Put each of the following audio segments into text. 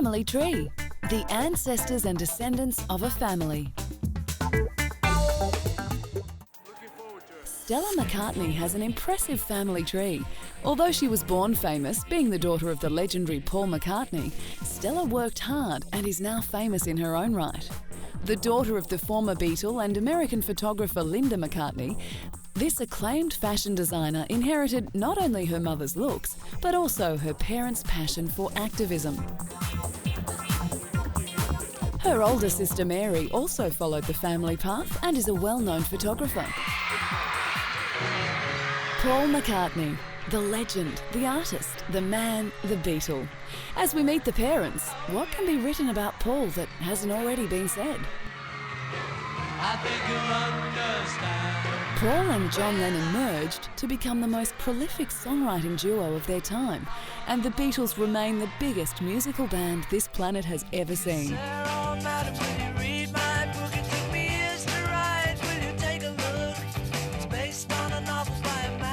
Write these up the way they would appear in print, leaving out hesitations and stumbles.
Family tree. The ancestors and descendants of a family. Stella McCartney has an impressive family tree. Although she was born famous, being the daughter of the legendary Paul McCartney, Stella worked hard and is now famous in her own right. The daughter of the former Beatle and American photographer Linda McCartney, this acclaimed fashion designer inherited not only her mother's looks, but also her parents' passion for activism. Her older sister Mary also followed the family path and is a well-known photographer. Paul McCartney, the legend, the artist, the man, the Beatle. As we meet the parents, what can be written about Paul that hasn't already been said? I think you'll understand. Paul and John Lennon merged to become the most prolific songwriting duo of their time, and the Beatles remain the biggest musical band this planet has ever seen.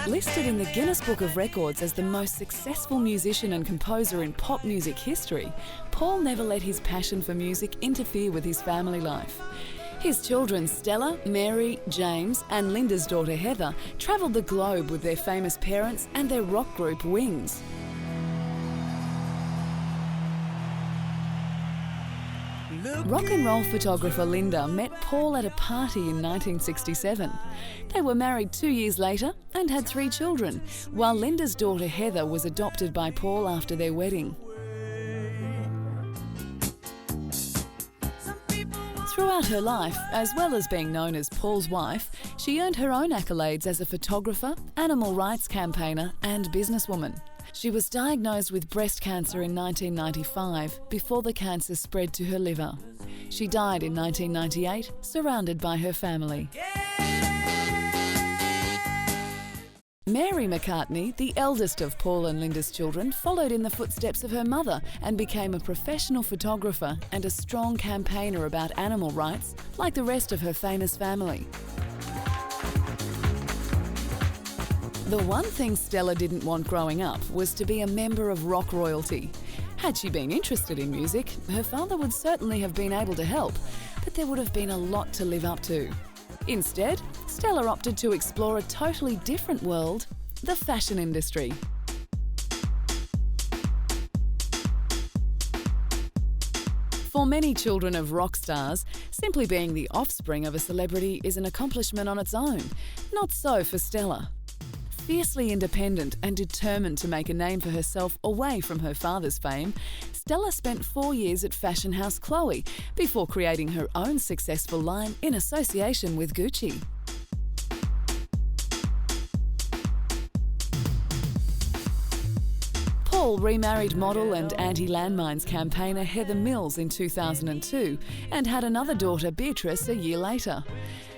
Listed in the Guinness Book of Records as the most successful musician and composer in pop music history, Paul never let his passion for music interfere with his family life. His children Stella, Mary, James and Linda's daughter Heather travelled the globe with their famous parents and their rock group Wings. Rock and roll photographer Linda met Paul at a party in 1967. They were married 2 years later and had 3 children, while Linda's daughter Heather was adopted by Paul after their wedding. Throughout her life, as well as being known as Paul's wife, she earned her own accolades as a photographer, animal rights campaigner and businesswoman. She was diagnosed with breast cancer in 1995 before the cancer spread to her liver. She died in 1998, surrounded by her family. Mary McCartney, the eldest of Paul and Linda's children, followed in the footsteps of her mother and became a professional photographer and a strong campaigner about animal rights, like the rest of her famous family. The one thing Stella didn't want growing up was to be a member of rock royalty. Had she been interested in music, her father would certainly have been able to help, but there would have been a lot to live up to. Instead, Stella opted to explore a totally different world, the fashion industry. For many children of rock stars, simply being the offspring of a celebrity is an accomplishment on its own. Not so for Stella. Fiercely independent and determined to make a name for herself away from her father's fame, Stella spent 4 years at fashion house Chloe before creating her own successful line in association with Gucci. Paul remarried model and anti-landmines campaigner Heather Mills in 2002 and had another daughter, Beatrice, a year later.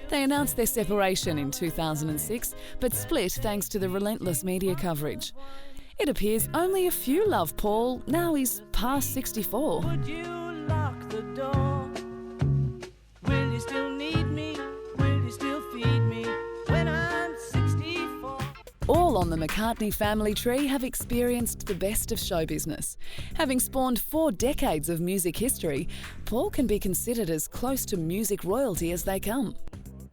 They announced their separation in 2006, but split thanks to the relentless media coverage. It appears only a few love Paul, now he's past 64. Would you lock the door? Will you still need me? Will you still feed me when I'm 64? All on the McCartney family tree have experienced the best of show business. Having spawned 4 decades of music history, Paul can be considered as close to music royalty as they come.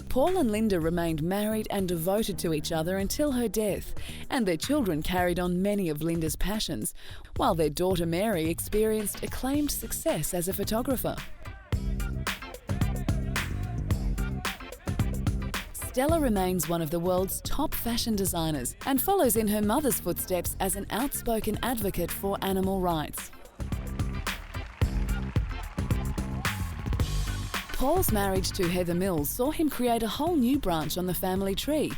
Paul and Linda remained married and devoted to each other until her death, and their children carried on many of Linda's passions, while their daughter Mary experienced acclaimed success as a photographer. Stella remains one of the world's top fashion designers and follows in her mother's footsteps as an outspoken advocate for animal rights. Paul's marriage to Heather Mills saw him create a whole new branch on the family tree,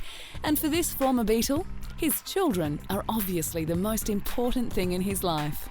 and for this former Beatle, his children are obviously the most important thing in his life.